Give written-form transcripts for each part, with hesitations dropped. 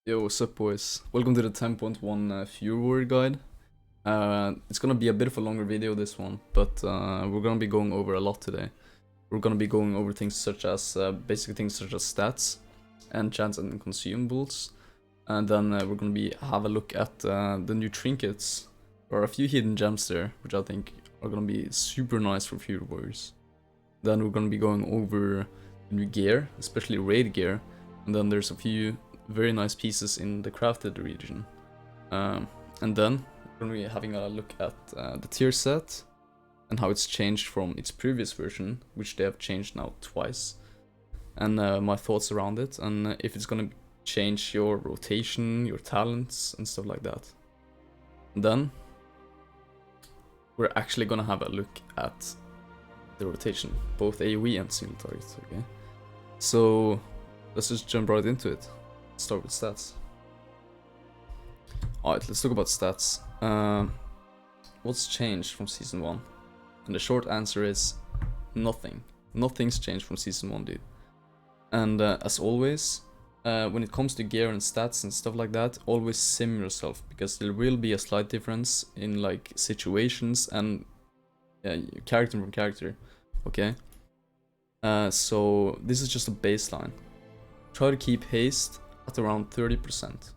Yo, what's up, boys? Welcome to the 10.1 Fury Warrior guide. It's gonna be a bit of a longer video, this one, but we're gonna be going over a lot today. We're gonna be going over things such as, basic things such as stats, enchants and consumables, and then we're gonna have a look at the new trinkets. There are a few hidden gems there, which I think are gonna be super nice for Fury Warriors. Then we're gonna be going over the new gear, especially raid gear, and then there's a few very nice pieces in the crafted region. And then we're going to be having a look at the tier set and how it's changed from its previous version, which they have changed now twice, and my thoughts around it, and if it's going to change your rotation, your talents, and stuff like that. And then we're actually going to have a look at the rotation, both AoE and single targets, okay? So let's just jump right into it. Start with stats. Alright, let's talk about stats. What's changed from Season 1? And the short answer is nothing. Nothing's changed from Season 1, dude. And as always, when it comes to gear and stats and stuff like that, always sim yourself, because there will be a slight difference in like situations and character from character, okay? So this is just a baseline. Try to keep haste at around 30%.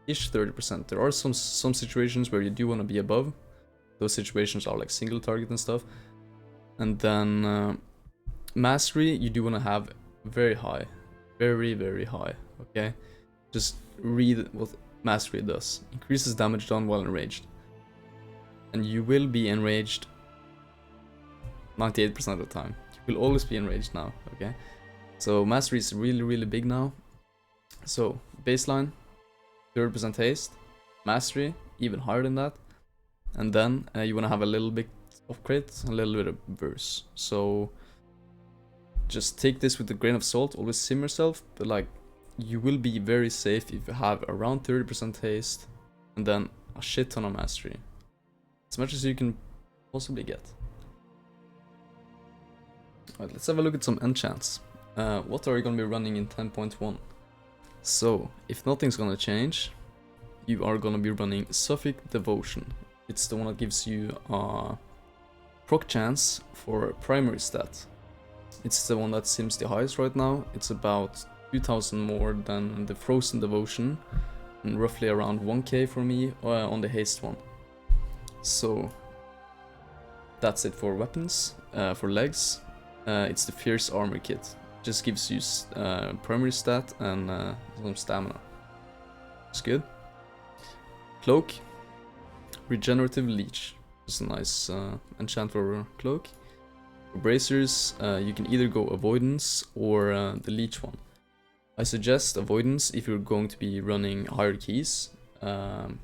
Ish 30%. There are some situations where you do want to be above. Those situations are like single target and stuff. And then mastery, you do want to have very high. Very, very high. Okay? Just read what mastery does. Increases damage done while enraged. And you will be enraged 98% of the time. You will always be enraged now. Okay? So mastery is really, really big now. So baseline, 30% haste, mastery, even higher than that, and then you want to have a little bit of crit, a little bit of verse. So just take this with a grain of salt, always sim yourself, but like you will be very safe if you have around 30% haste and then a shit ton of mastery. As much as you can possibly get. Alright, let's have a look at some enchants. What are you going to be running in 10.1? So, if nothing's gonna change, you are gonna be running Suffolk Devotion. It's the one that gives you a proc chance for primary stat. It's the one that seems the highest right now. It's about 2000 more than the Frozen Devotion, and roughly around 1k for me on the haste one. So, that's it for weapons. For legs, it's the Fierce Armor Kit. Just gives you primary stat and some stamina. It's good. Cloak, Regenerative Leech. Just a nice enchant for cloak. For bracers, you can either go avoidance or the leech one. I suggest avoidance if you're going to be running higher keys, and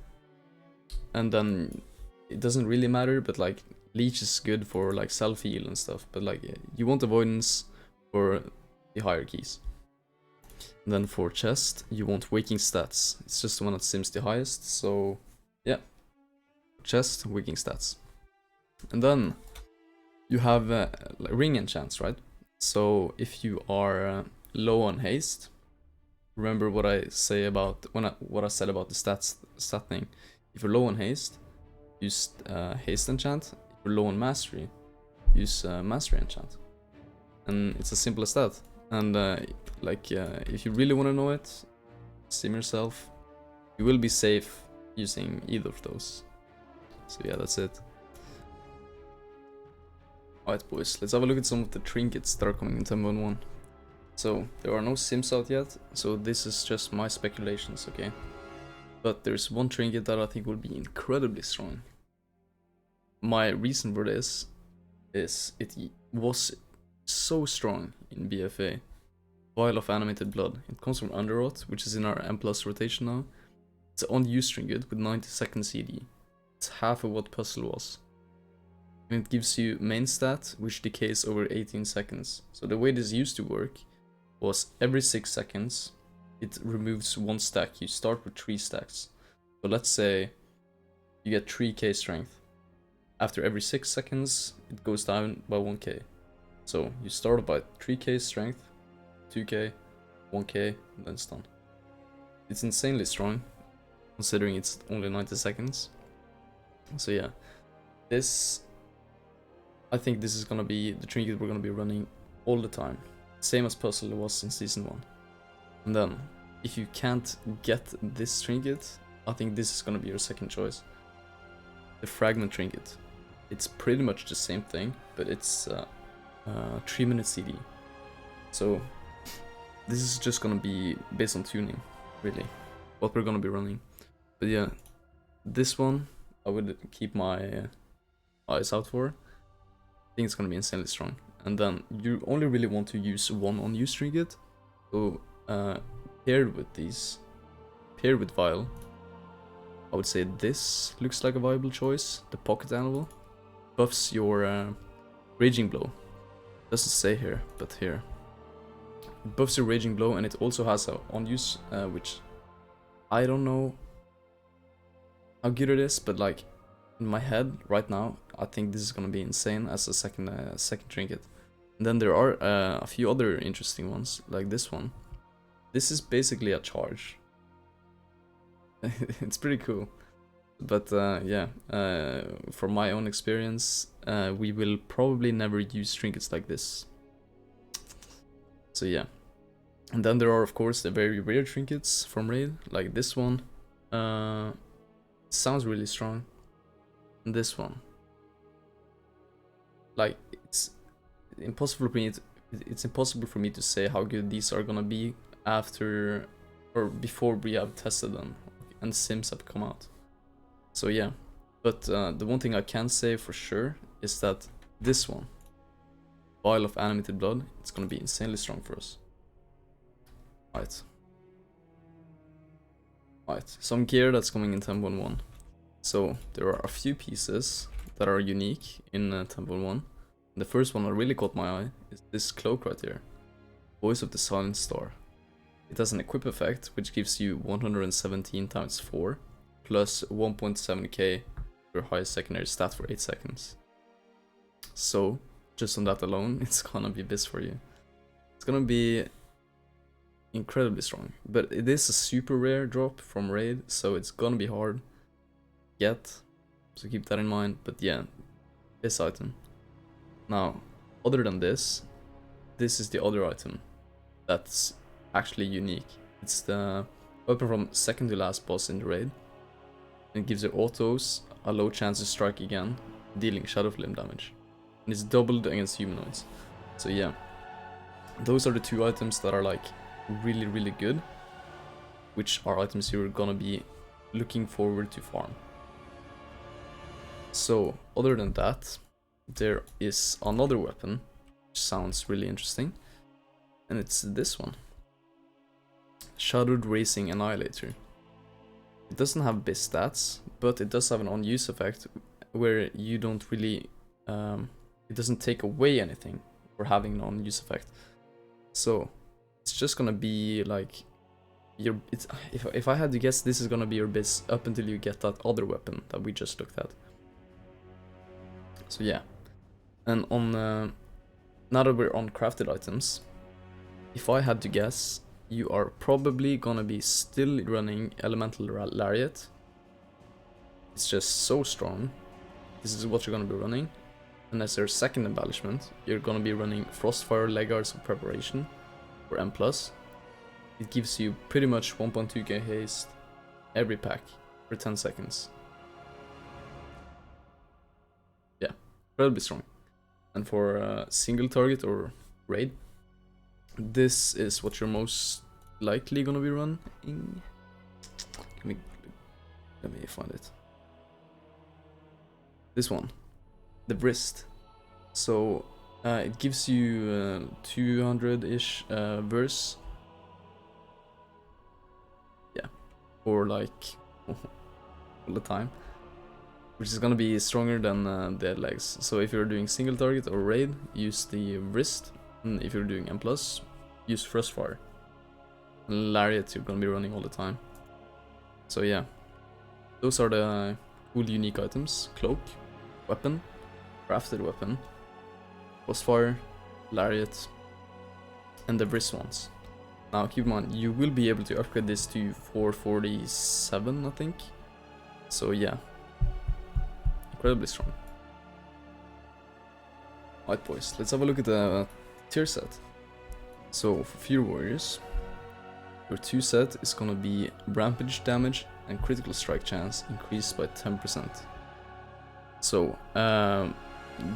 then it doesn't really matter. But like leech is good for like self heal and stuff. But like you want avoidance for the higher keys. And then for chest, you want waking stats. It's just the one that sims the highest, so yeah. Chest, waking stats. And then you have like ring enchants, right? So if you are low on haste, remember what I say about what I said about the stat thing. If you're low on haste, use haste enchant. If you're low on mastery, use mastery enchant. And it's as simple as that. And if you really want to know it, sim yourself. You will be safe using either of those. So yeah, that's it. Alright boys, let's have a look at some of the trinkets that are coming in 10.1. So, there are no sims out yet, so this is just my speculations, okay? But there's one trinket that I think will be incredibly strong. My reason for this is it was so strong in BFA. Vial of Animated Blood. It comes from Underrot, which is in our M+ rotation now. It's an unused trinket with 90-second CD. It's half of what Puzzle was. And it gives you main stat, which decays over 18 seconds. So the way this used to work was every 6 seconds, it removes 1 stack. You start with 3 stacks. So let's say you get 3k strength. After every 6 seconds, it goes down by 1k. So you start by 3k strength, 2k, 1k, and then stun. It's insanely strong, considering it's only 90 seconds. So yeah, I think this is gonna be the trinket we're gonna be running all the time. Same as Puzzle was in Season 1. And then, if you can't get this trinket, I think this is gonna be your second choice. The Fragment Trinket. It's pretty much the same thing, but it's 3-minute CD. So, this is just gonna be based on tuning, really, what we're gonna be running. But yeah, this one, I would keep my eyes out for. I think it's gonna be insanely strong. And then you only really want to use one unused trinket. So paired with Vial, I would say this looks like a viable choice. The Pocket Animal buffs your Raging Blow. Doesn't say here, but here. It buffs your Raging Blow, and it also has a unused, which I don't know how good it is, but like in my head right now, I think this is gonna be insane as a second trinket. And then there are a few other interesting ones, like this one. This is basically a charge. It's pretty cool. But yeah, from my own experience, we will probably never use trinkets like this. So yeah. And then there are of course the very rare trinkets from Raid, like this one. Sounds really strong. And this one. Like it's impossible for me to say how good these are gonna be after or before we have tested them and sims have come out. So yeah, but the one thing I can say for sure is that this one, Vial of Animated Blood, it's gonna be insanely strong for us. Right, some gear that's coming in 10.1. So there are a few pieces that are unique in 10.1. The first one that really caught my eye is this cloak right here, Voice of the Silent Star. It has an equip effect which gives you 117 times 4 plus 1.7k your highest secondary stat for 8 seconds. So just on that alone, it's gonna be this for you. It's gonna be incredibly strong, but it is a super rare drop from Raid, so it's gonna be hard to get, so keep that in mind. But yeah, this item. Now, other than this is the other item that's actually unique. It's the weapon from second to last boss in the Raid. It gives your autos a low chance to strike again, dealing Shadow Flame damage. And it's doubled against humanoids. So yeah, those are the two items that are like really, really good, which are items you're gonna be looking forward to farm. So, other than that, there is another weapon, which sounds really interesting, and it's this one. Shadowed Racing Annihilator. It doesn't have base stats, but it does have an unused effect where you don't really, it doesn't take away anything for having an unused effect. So, it's just gonna be like, if I had to guess, this is gonna be your base up until you get that other weapon that we just looked at. So yeah, and on now that we're on crafted items, if I had to guess, you are probably gonna be still running Elemental Lariat. It's just so strong. This is what you're gonna be running. And as your second embellishment, you're gonna be running Frostfire Legards of Preparation for M+. It gives you pretty much 1.2k haste every pack for 10 seconds. Yeah, incredibly strong. And for single target or raid, this is what you're most likely gonna be running. Let me find it. This one, the wrist. So it gives you 200-ish verse. Yeah, for like all the time, which is gonna be stronger than the legs. So if you're doing single target or raid, use the wrist, and if you're doing M+, use Frostfire. And Lariat you're gonna be running all the time. So yeah, those are the cool unique items: cloak, weapon, crafted weapon, Frostfire, Lariat, and the wrist ones. Now keep in mind, you will be able to upgrade this to 447, I think. So yeah, incredibly strong. Alright boys, let's have a look at the tier set. So for Fear Warriors, your 2 set is gonna be Rampage damage and critical strike chance increased by 10%. So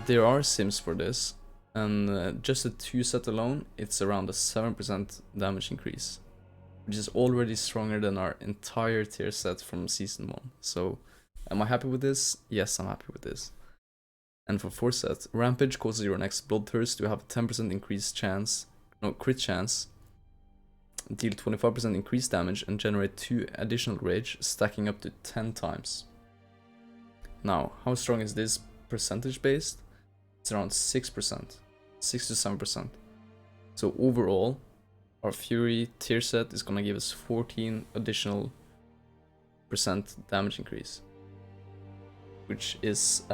there are sims for this, and just the 2 set alone, it's around a 7% damage increase, which is already stronger than our entire tier set from season 1. So am I happy with this? Yes, I'm happy with this. And for 4 set, Rampage causes your next Bloodthirst to have a 10% increased chance, no, crit chance, deal 25% increased damage and generate 2 additional rage, stacking up to 10 times. Now, how strong is this percentage based? It's around 6%, 6 to 7%. So overall, our Fury tier set is gonna give us 14 additional percent damage increase, which is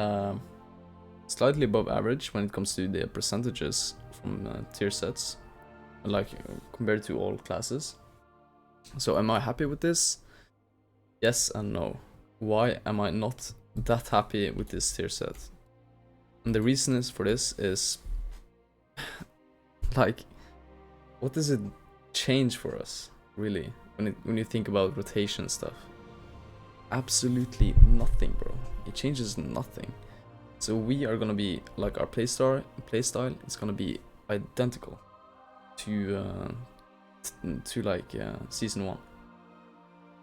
slightly above average when it comes to the percentages from tier sets, like compared to all classes. So am I happy with this? Yes and no. Why am I not that happy with this tier set? And the reason is for this is like, what does it change for us really when you think about rotation stuff? Absolutely nothing, bro. It changes nothing. So we are gonna be like, our playstyle is gonna be identical to season 1.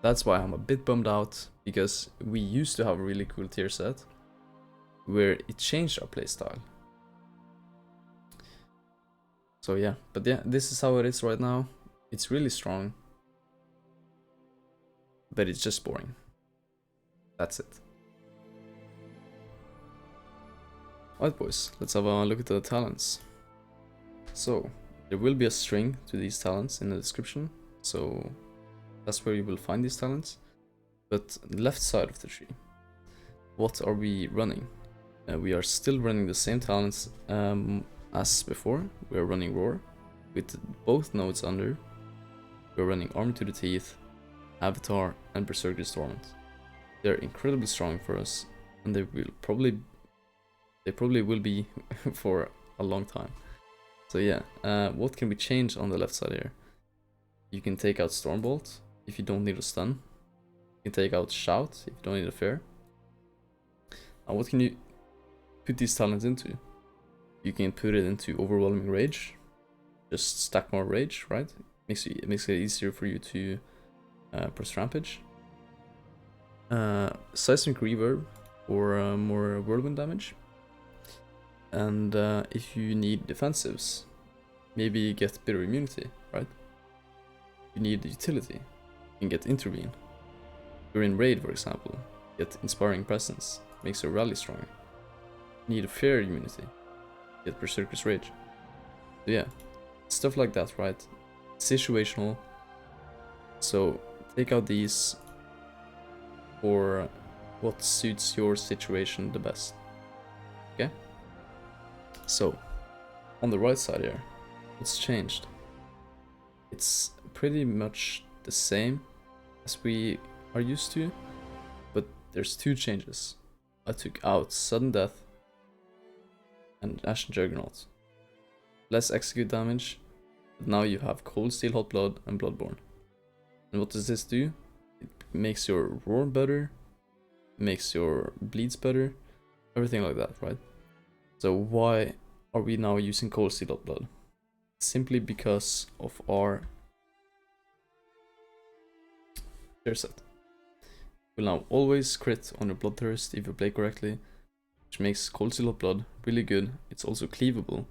That's why I'm a bit bummed out, because we used to have a really cool tier set where it changed our playstyle. So yeah, but yeah, this is how it is right now. It's really strong, but it's just boring. That's it. Alright boys, let's have a look at the talents. So, there will be a string to these talents in the description, so that's where you will find these talents. But the left side of the tree, what are we running? We are still running the same talents as before. We are running Roar with both nodes under. We are running Armor to the Teeth, Avatar, and Berserker's Torment. They're incredibly strong for us, and they probably will be for a long time. So yeah, what can we change on the left side here? You can take out Stormbolt if you don't need a stun. You can take out Shout if you don't need a Fear. Now what can you put these talents into? You can put it into Overwhelming Rage. Just stack more rage, right? It makes it easier for you to press Rampage. Seismic Reverb or more Whirlwind damage. And if you need defensives, maybe get Bitter Immunity, right? You need Utility, you can get Intervene. If you're in Raid, for example, get Inspiring Presence, makes your rally stronger. You need a Fear Immunity, get Berserker's Rage. So yeah, stuff like that, right? Situational. So take out these for what suits your situation the best. Okay? So, on the right side here, what's changed? It's pretty much the same as we are used to, but there's 2 changes. I took out Sudden Death and Ashen Juggernaut. Less execute damage, but now you have Cold Steel, Hot Blood, and Bloodborne. And what does this do? It makes your Roar better, makes your bleeds better, everything like that, right? So why are we now using Cold Steel Hot Blood? Simply because of our tier set. Will now always crit on your Bloodthirst if you play correctly, which makes Cold Steel Hot Blood really good. It's also cleavable.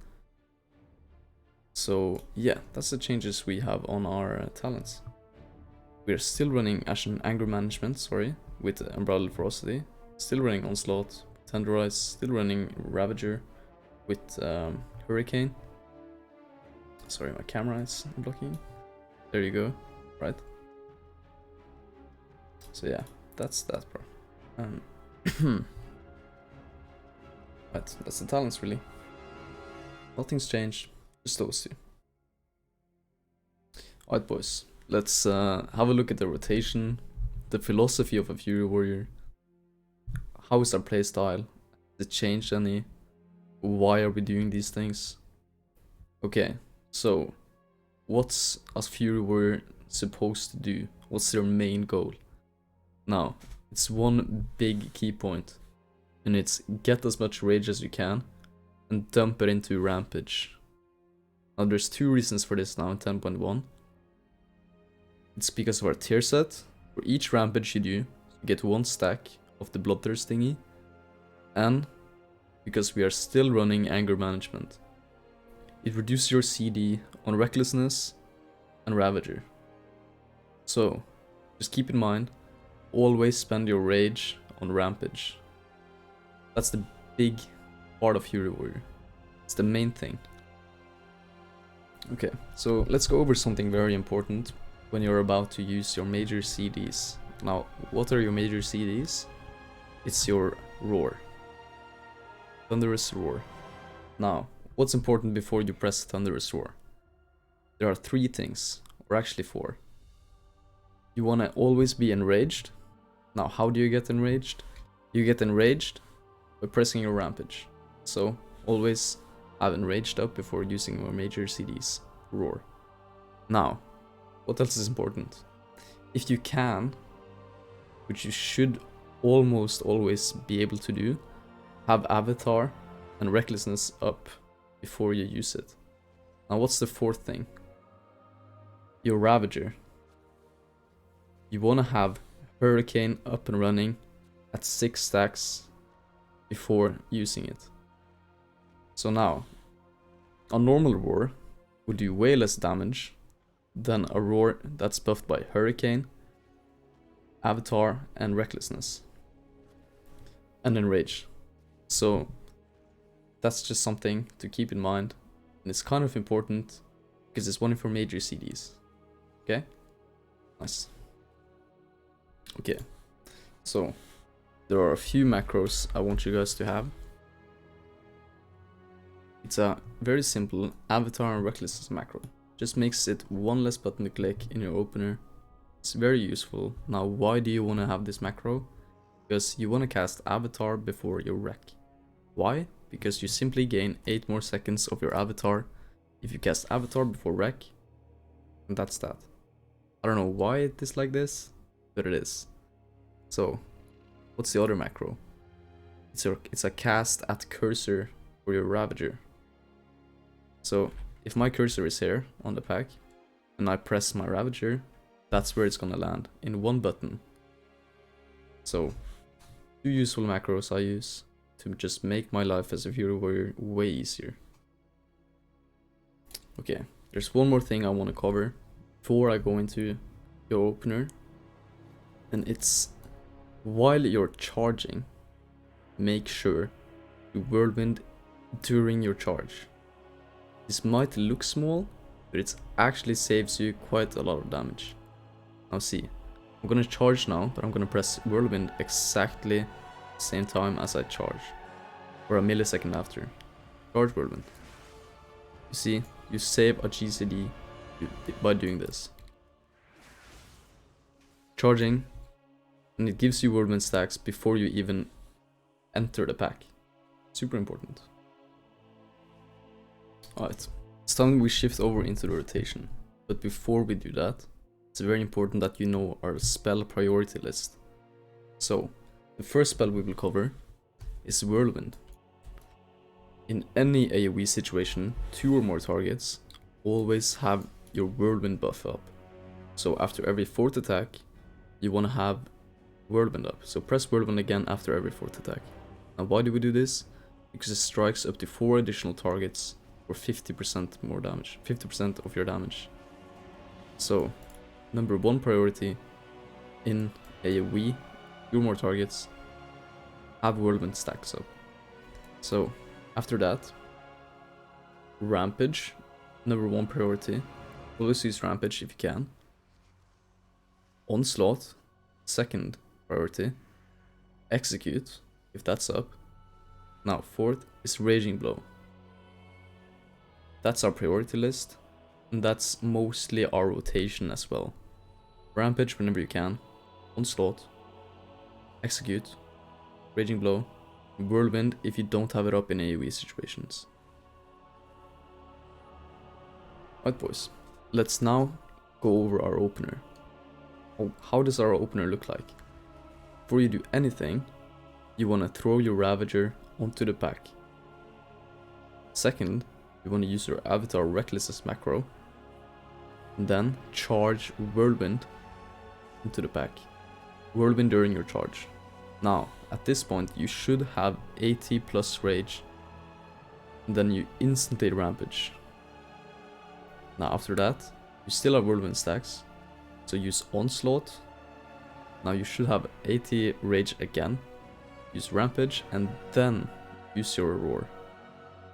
So yeah, that's the changes we have on our talents. We're still running Ashen Anger Management, with Unbridled Ferocity. Still running Onslaught, Tenderize, still running Ravager with Hurricane. Sorry, my camera is blocking. There you go, right? So yeah, that's that, bro. Right, that's the talents really. Nothing's changed, just those 2. Alright boys, let's have a look at the rotation, the philosophy of a Fury Warrior. How is our playstyle? Has it changed any? Why are we doing these things? Okay, so what's a Fury Warrior supposed to do? What's their main goal? Now, it's one big key point, and it's get as much rage as you can and dump it into Rampage. Now there's two reasons for this now in 10.1. It's because of our tier set. For each Rampage you do, you get one stack of the Bloodthirst thingy, and because we are still running Anger Management. It reduces your CD on Recklessness and Ravager. So, just keep in mind, always spend your rage on Rampage. That's the big part of Fury Warrior. It's the main thing. Okay, so let's go over something very important when you're about to use your major CDs. Now, what are your major CDs? It's your Roar. Thunderous Roar. Now, what's important before you press Thunderous Roar? There are three things, or actually four. You want to always be enraged. Now, how do you get enraged? You get enraged by pressing your Rampage. So, always have enraged up before using your major CDs. Roar. Now, what else is important? If you can, which you should almost always be able to do, have Avatar and Recklessness up before you use it. Now, what's the fourth thing? Your Ravager. You want to have Hurricane up and running at 6 stacks before using it. So now, a normal Roar would do way less damage than a Roar that's buffed by Hurricane, Avatar, and Recklessness. And Enrage. So, that's just something to keep in mind. And it's kind of important because it's one for major CDs. Okay? Nice. Okay. So, there are a few macros I want you guys to have. It's a very simple Avatar and Recklessness macro. Just makes it one less button to click in your opener. It's very useful. Now, why do you want to have this macro? Because you want to cast Avatar before your Wreck. Why? Because you simply gain 8 more seconds of your Avatar if you cast Avatar before Wreck. And that's that. I don't know why it is like this, but it is. So, what's the other macro? It's a cast at cursor for your Ravager. So, if my cursor is here on the pack, and I press my Ravager, that's where it's gonna land, in one button. So, two useful macros I use to just make my life as a Fury Warrior way easier. Okay, there's one more thing I want to cover before I go into your opener, and it's while you're charging, make sure you whirlwind during your charge. This might look small, but it actually saves you quite a lot of damage. Now see, I'm gonna charge now, but I'm gonna press whirlwind exactly the same time as I charge, or a millisecond after. Charge whirlwind. You see, you save a GCD by doing this. Charging, and it gives you whirlwind stacks before you even enter the pack. Super important. Alright, it's time we shift over into the rotation. But before we do that, it's very important that you know our spell priority list. So, the first spell we will cover is Whirlwind. In any AoE situation, 2 or more targets always have your Whirlwind buff up. So after every 4th attack, you want to have Whirlwind up. So press Whirlwind again after every 4th attack. Now why do we do this? Because it strikes up to 4 additional targets for 50% more damage, 50% of your damage. So, number 1 priority in AoE, 2 more targets, have Whirlwind stacks up. So, after that, Rampage, number 1 priority, always use Rampage if you can. Onslaught, 2nd priority, Execute, if that's up. Now, 4th is Raging Blow. That's our priority list. And that's mostly our rotation as well. Rampage whenever you can, Onslaught, Execute, Raging Blow, Whirlwind if you don't have it up in AoE situations. Right boys, let's now go over our opener. Oh, how does our opener look like? Before you do anything, you want to throw your Ravager onto the pack. Second, you want to use your avatar Recklessness macro, and then charge Whirlwind into the pack. Whirlwind during your charge. Now, at this point, you should have 80 plus Rage, and then you instantly Rampage. Now after that, you still have Whirlwind stacks, so use Onslaught. Now you should have 80 Rage again, use Rampage, and then use your Roar.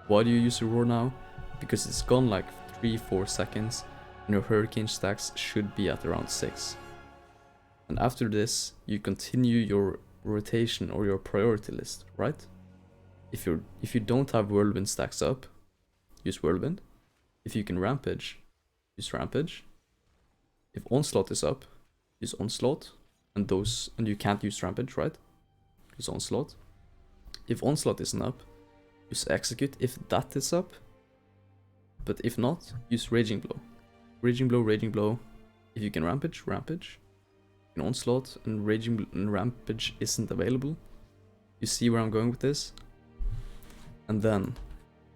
Why do you use your Roar now? Because it's gone like 3-4 seconds, and your Hurricane stacks should be at around 6. And after this, you continue your rotation or your priority list, right? If you don't have Whirlwind stacks up, use Whirlwind. If you can Rampage, use Rampage. If Onslaught is up, use Onslaught. And you can't use Rampage, right? Use Onslaught. If Onslaught isn't up, use Execute if that is up. But if not, use Raging Blow. Raging Blow, Raging Blow. If you can Rampage, Rampage. In Onslaught and Raging and Rampage isn't available. You see where I'm going with this? And then,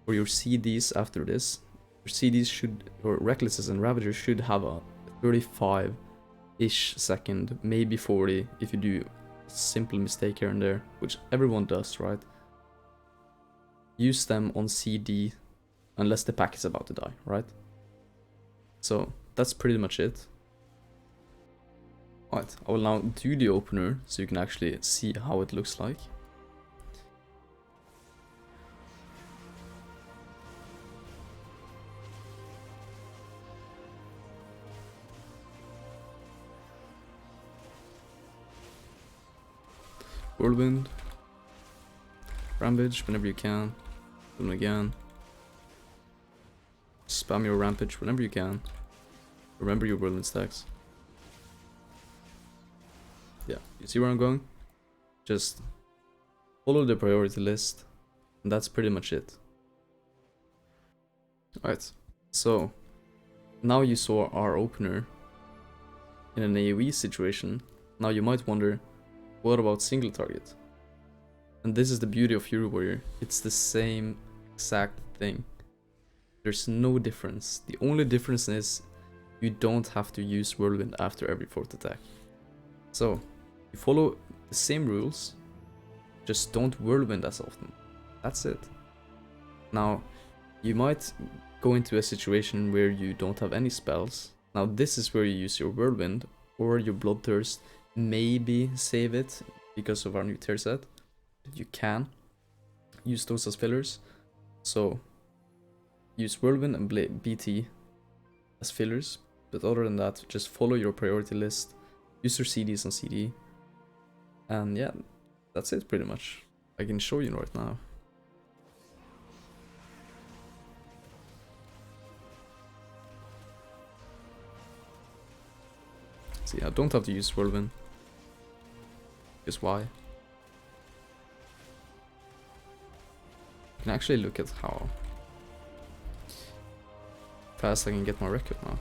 for your CDs after this, your CDs should, or Recklessness and Ravager should have a 35-ish second, maybe 40 if you do a simple mistake here and there, which everyone does, right? Use them on CD unless the pack is about to die, right? So that's pretty much it. Alright, I will now do the opener so you can actually see how it looks like. Whirlwind, Rampage whenever you can, do them again. Spam your Rampage whenever you can. Remember your Whirlwind stacks. Yeah, you see where I'm going? Just follow the priority list, and that's pretty much it. Alright, so now you saw our opener in an AoE situation. Now you might wonder, what about single target? And this is the beauty of Hero Warrior, it's the same exact thing. There's no difference. The only difference is you don't have to use Whirlwind after every 4th attack. So, you follow the same rules, just don't Whirlwind as often. That's it. Now, you might go into a situation where you don't have any spells. Now this is where you use your Whirlwind or your Bloodthirst, maybe save it because of our new tier set. But you can use those as fillers. So, use Whirlwind and BT as fillers. But other than that, just follow your priority list, use your CDs on CD. And yeah, that's it pretty much. I can show you right now. See, I don't have to use Whirlwind. Because why? I can actually look at how fast I can get my record now.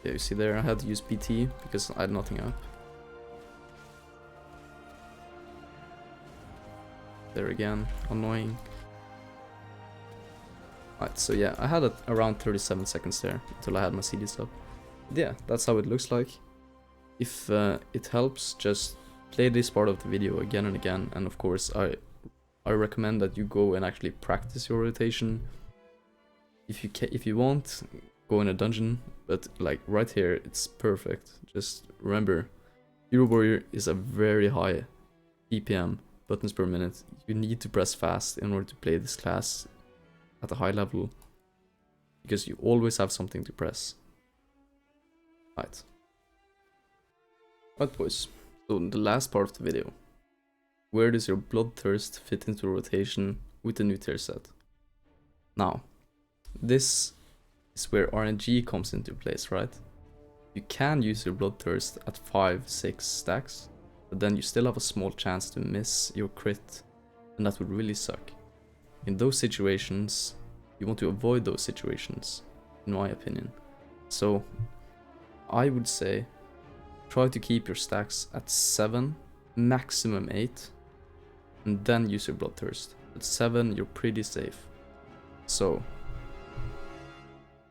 Yeah, you see there, I had to use BT because I had nothing up. There again, annoying. Alright, so yeah, I had it around 37 seconds there until I had my CDs up. But yeah, that's how it looks like. If it helps, just play this part of the video again and again, and of course I recommend that you go and actually practice your rotation. If you want, go in a dungeon, but like right here, it's perfect. Just remember, Hero Warrior is a very high BPM, buttons per minute. You need to press fast in order to play this class at a high level, because you always have something to press. Right, boys, so the last part of the video. where does your Bloodthirst fit into rotation with the new tier set? Now, this is where RNG comes into place, right? You can use your Bloodthirst at 5-6 stacks, but then you still have a small chance to miss your crit, and that would really suck. In those situations, you want to avoid those situations, in my opinion. So, I would say, try to keep your stacks at 7, maximum 8, and then use your Bloodthirst. At 7, you're pretty safe. So,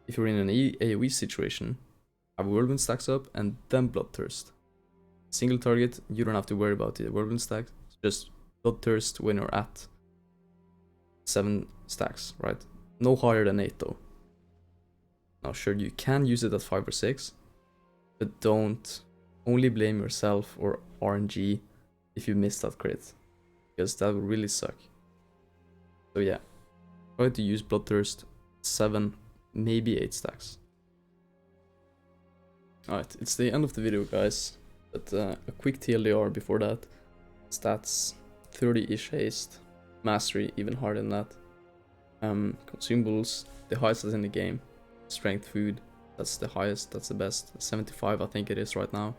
if you're in an AoE situation, have Whirlwind stacks up and then Bloodthirst. Single target, you don't have to worry about the Whirlwind stack, just Bloodthirst when you're at 7 stacks, right? No higher than 8 though. Now sure, you can use it at 5 or 6, but don't only blame yourself or RNG if you miss that crit, because that would really suck. So yeah, try to use Bloodthirst 7, maybe 8 stacks. Alright, it's the end of the video, guys, but a quick TLDR before that. Stats 30-ish haste, mastery even harder than that. Consumables, the highest is in the game. Strength food, that's the highest, that's the best. 75 I think it is right now.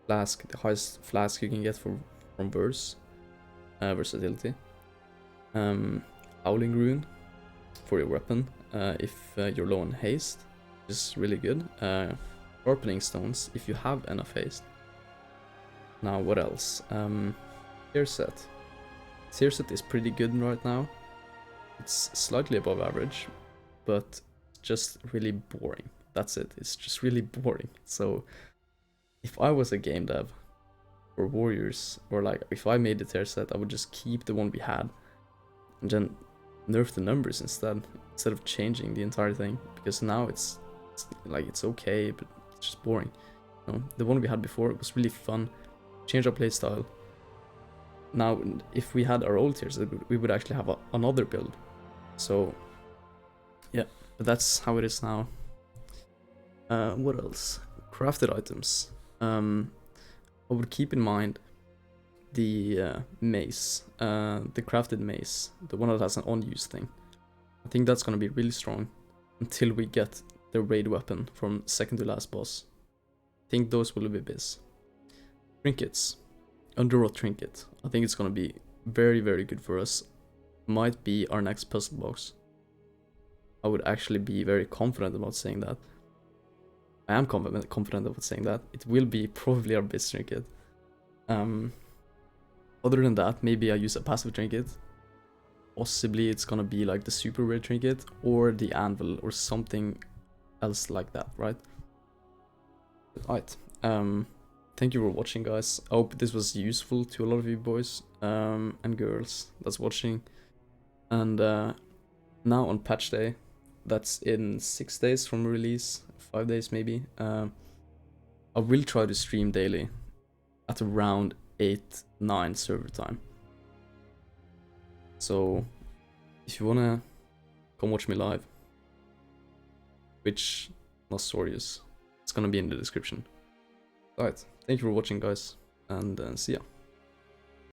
Flask, the highest flask you can get from verse. Versatility. Howling rune for your weapon if you're low on haste, which is really good. Sharpening stones if you have enough haste. Now what else? Tier set. Tier set is pretty good right now. It's slightly above average, but just really boring. That's it. It's just really boring. So if I was a game dev for Warriors, or like if I made the tier set, I would just keep the one we had and then nerf the numbers instead of changing the entire thing, because now it's like it's okay, but it's just boring. You know, the one we had before, it was really fun. Change our playstyle. Now, if we had our old tiers, we would actually have another build. So, yeah, but that's how it is now. What else? Crafted items. I would keep in mind the mace, the crafted mace, the one that has an on-use thing. I think that's gonna be really strong until we get the raid weapon from second to last boss. I think those will be biz. Trinkets. Underwrought trinket. I think it's gonna be very, very good for us. Might be our next puzzle box. I would actually be very confident about saying that. I am confident about saying that. It will be probably our best trinket. Other than that, maybe I use a passive trinket. Possibly it's gonna be like the super rare trinket or the anvil or something else like that, right? Alright. Thank you for watching, guys. I hope this was useful to a lot of you boys and girls that's watching. And now on patch day, that's in 6 days from release, 5 days maybe. I will try to stream daily at around 8-9 server time. So if you wanna come watch me live, which Nosorius, it's gonna be in the description. Alright, thank you for watching, guys, and see ya.